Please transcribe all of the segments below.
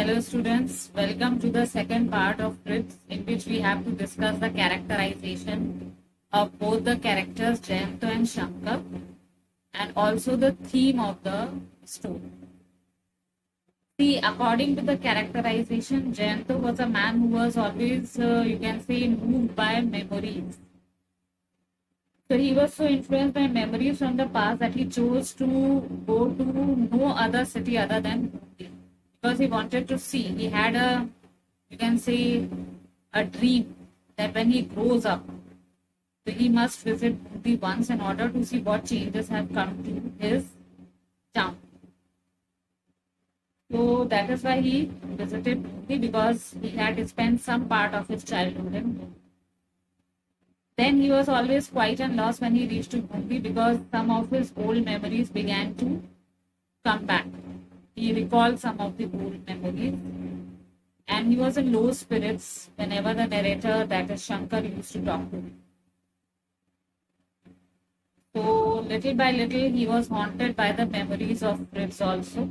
Hello students, welcome to the second part of Fritz, in which we have to discuss the characterization of both the characters Jayanto and Shankar and also the theme of the story. See, according to the characterization, Jayanto was a man who was always, you can say, moved by memories. So he was so influenced by memories from the past that he chose to go to no other city other than Mumbai because he wanted to see. He had a, you can say, a dream that when he grows up, so he must visit Mumbai once in order to see what changes have come to his town. So that is why he visited Mumbai, because he had spent some part of his childhood in Mumbai. Then he was always quiet and lost when he reached to Mumbai, because some of his old memories began to come back. He recalled some of the old memories and he was in low spirits whenever the narrator, that is Shankar, used to talk to him. So little by little he was haunted by the memories of Fritz also.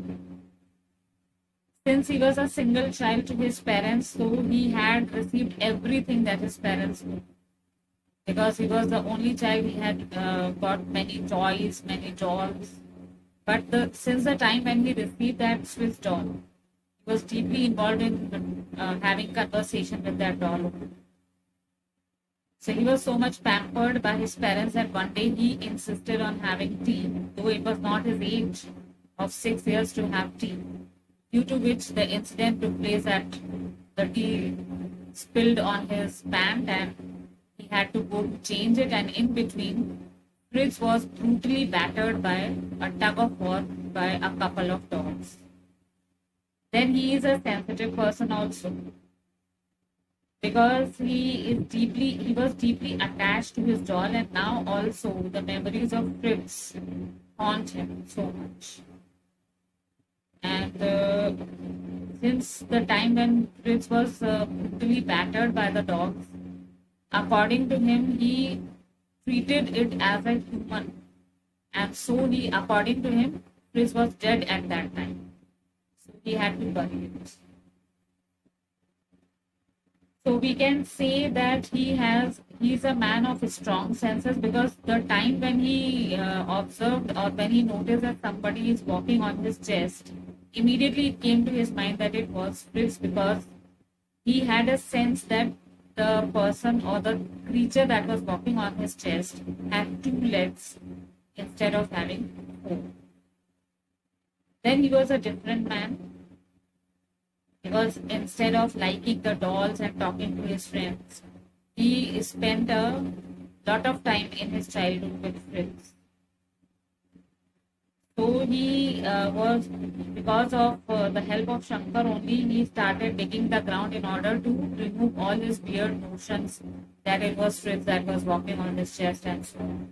Since he was a single child to his parents, so he had received everything that his parents knew. Because he was the only child, he had got many toys, many dolls. But since the time when he received that Swiss doll, he was deeply involved in having conversation with that doll. So he was so much pampered by his parents that one day he insisted on having tea, though it was not his age of 6 years to have tea, due to which the incident took place that the tea spilled on his pant and he had to go to change it, and in between, Fritz was brutally battered by a tug of war by a couple of dogs. Then he is a sensitive person also, because he was deeply attached to his doll, and now also the memories of Fritz haunt him so much. And since the time when Fritz was brutally battered by the dogs, according to him, he treated it as a human. And so according to him, Fritz was dead at that time. So he had to bury it. So we can say that he's a man of strong senses, because the time when he observed or when he noticed that somebody is walking on his chest, immediately it came to his mind that it was Fritz, because he had a sense that the person or the creature that was walking on his chest had 2 legs instead of having 4. Then he was a different man, because instead of liking the dolls and talking to his friends, he spent a lot of time in his childhood with Fritz. So he was, because of the help of Shankar only, he started digging the ground in order to remove all his weird notions that it was Fritz that was walking on his chest and so on.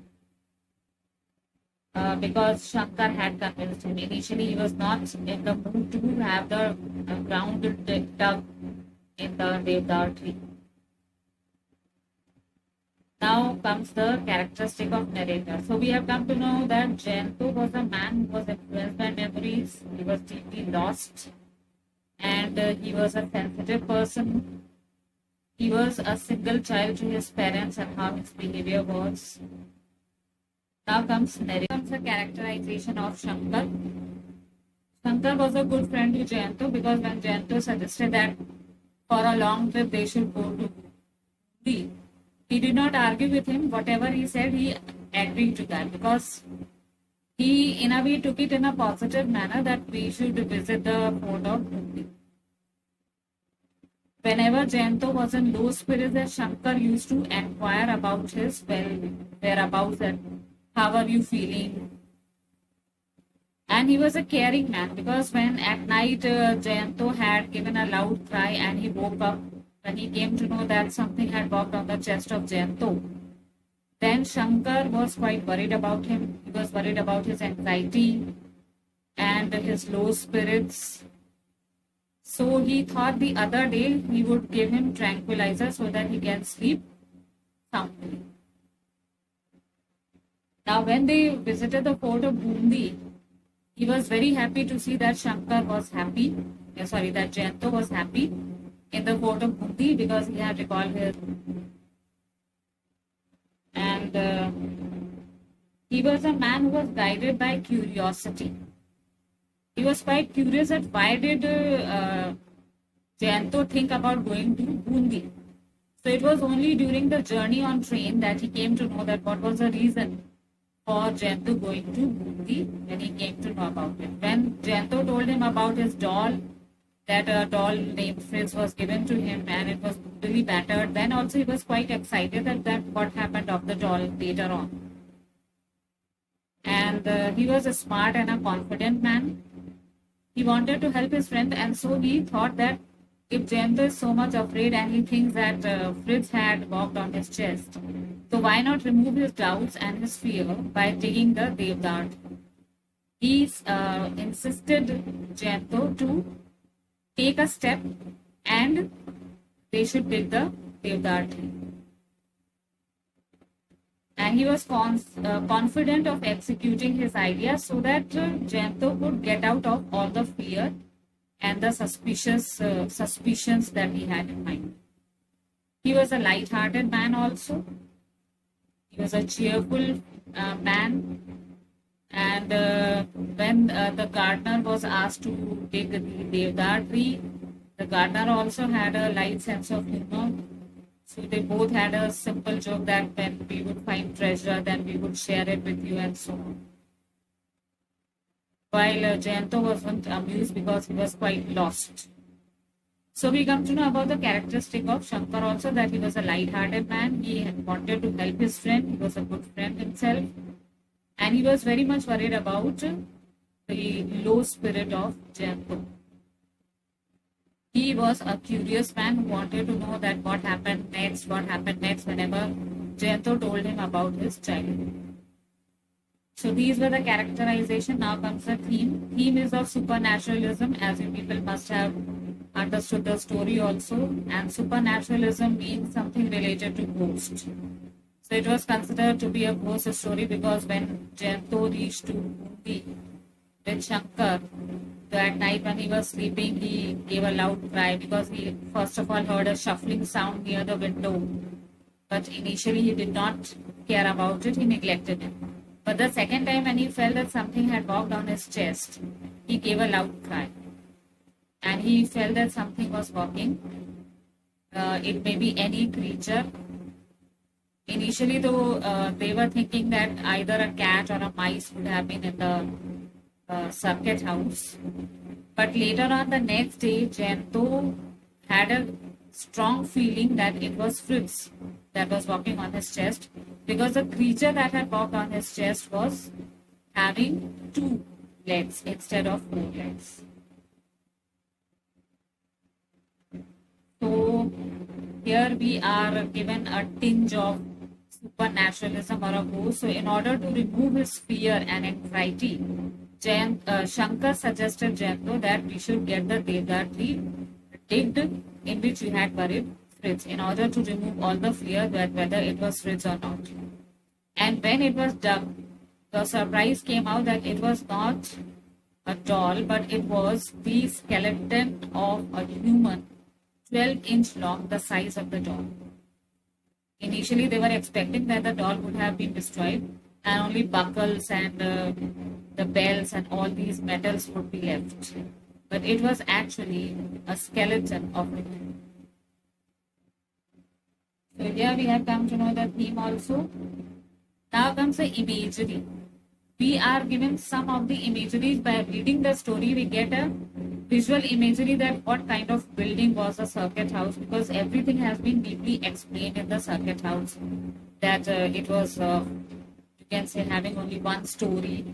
Because Shankar had convinced him. Initially, he was not in the mood to have the ground dug in the Devdar tree. Now comes the characteristic of narrator. So we have come to know that Jayanto was a man who was influenced by memories. He was deeply lost, and he was a sensitive person. He was a single child to his parents and how his behavior was. Now comes narrator. Comes the characterization of Shankar. Shankar was a good friend to Jayanto, because when Jayanto suggested that for a long trip they should go to Mumbai, he did not argue with him. Whatever he said, he agreed to that, because he, in a way, took it in a positive manner that we should visit the fort of Mumbai. Whenever Jayanto was in low spirits, Shankar used to inquire about his whereabouts and how are you feeling. And he was a caring man, because when at night Jayanto had given a loud cry and he woke up, when he came to know that something had walked on the chest of Jayanto, then Shankar was quite worried about him. He was worried about his anxiety and his low spirits. So he thought the other day he would give him tranquilizer so that he can sleep soundly. Now when they visited the fort of Bundi, He was very happy to see that Shankar was happy, that Jayanto was happy in the fort of Bundi because he had recalled his. And he was a man who was guided by curiosity. He was quite curious at why did Jayanto think about going to Bundi. So it was only during the journey on train that he came to know that what was the reason for Jayanto going to Bundi when he came to know about it. When Jayanto told him about his doll, that a doll named Fritz was given to him and it was brutally battered, then also he was quite excited that what happened of the doll later on. And he was a smart and a confident man. He wanted to help his friend, and so he thought that if Jayanto is so much afraid and he thinks that Fritz had walked on his chest, so why not remove his doubts and his fear by digging the Devdar? He insisted Jayanto to take a step and they should dig the Devdar tree. And he was confident of executing his idea so that Jayanto would get out of all the fear and the suspicions that he had in mind. He was a light-hearted man also. He was a cheerful man. And when the gardener was asked to dig the Devdar tree, the gardener also had a light sense of humor. So they both had a simple joke that when we would find treasure, then we would share it with you and so on. While Jayanto wasn't amused because he was quite lost. So we come to know about the characteristic of Shankar also, that he was a light-hearted man. He wanted to help his friend. He was a good friend himself. And he was very much worried about the low spirit of Jayanto. He was a curious man who wanted to know that what happened next whenever Jayanto told him about his childhood. So these were the characterization. Now comes the theme. Theme is of supernaturalism, as you people must have understood the story also. And supernaturalism means something related to ghost. So it was considered to be a ghost story because when Jayanto reached to Bundi with Shankar, so at night when he was sleeping, he gave a loud cry because he first of all heard a shuffling sound near the window. But initially he did not care about it, he neglected it. But the second time when he felt that something had walked on his chest, he gave a loud cry. And he felt that something was walking. It may be any creature. Initially though, they were thinking that either a cat or a mice would have been in the circuit house. But later on the next day, Jayanto had a strong feeling that it was Fritz that was walking on his chest, because the creature that had walked on his chest was having 2 legs instead of 4 legs. So here we are given a tinge of supernaturalism or a ghost. So in order to remove his fear and anxiety, Shankar suggested Jayanto that we should get the Devdar tree digged in which we had buried Fritz in order to remove all the fear that whether it was Fritz or not. And when it was dug, the surprise came out that it was not a doll, but it was the skeleton of a human, 12-inch long, the size of the doll. Initially, they were expecting that the doll would have been destroyed and only buckles and the bells and all these metals would be left. But it was actually a skeleton of a human. So here we have come to know the theme also. Now comes the imagery. We are given some of the imageries. By reading the story, we get a visual imagery that what kind of building was a circuit house, because everything has been deeply explained in the circuit house. That it was, you can say, having only 1-story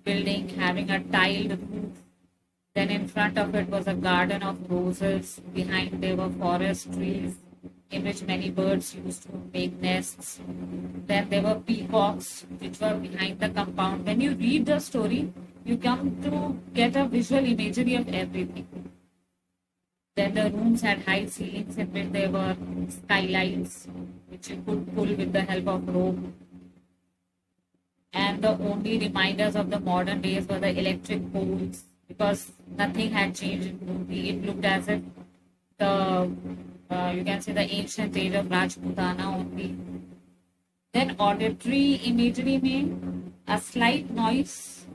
building, having a tiled roof. Then in front of it was a garden of roses. Behind there were forest trees in which many birds used to make nests. Then there were peacocks which were behind the compound. When you read the story, you come to get a visual imagery of everything. Then the rooms had high ceilings in which there were skylights which you could pull with the help of rope. and the only reminders of the modern days were the electric poles, because nothing had changed in Murti. It looked as if the you can say the ancient age of Rajputana only. Then auditory imagery में a slight noise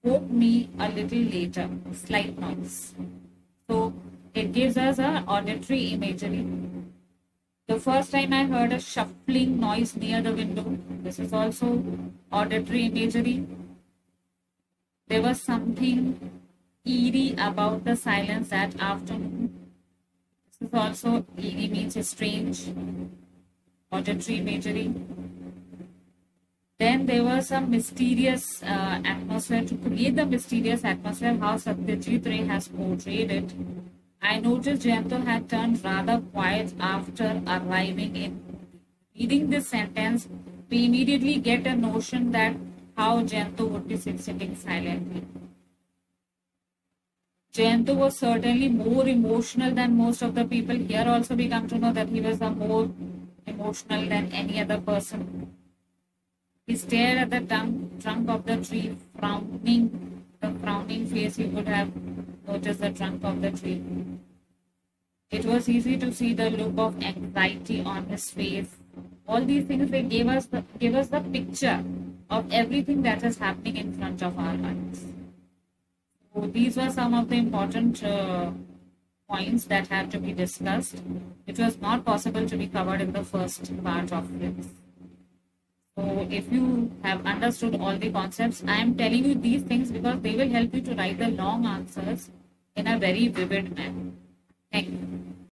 woke me a little later. Slight noise. So it gives us a auditory imagery. The first time I heard a shuffling noise near the window. This is also auditory imagery. There was something eerie about the silence that afternoon. This is also eerie, means strange. Auditory imagery. Then there was some mysterious atmosphere. To create the mysterious atmosphere, how Satyajit Ray has portrayed it, I noticed Jayanto had turned rather quiet after arriving in. Reading this sentence, we immediately get a notion that how Jayanto would be sitting silently. Jayanto was certainly more emotional than most of the people. Here also we come to know that he was the more emotional than any other person. He stared at the trunk of the tree, frowning. The frowning face, you could have noticed the trunk of the tree. It was easy to see the look of anxiety on his face. All these things, they give us the picture of everything that is happening in front of our eyes. So these were some of the important points that had to be discussed. It was not possible to be covered in the first part of this. So if you have understood all the concepts, I am telling you these things because they will help you to write the long answers in a very vivid manner. Thank you.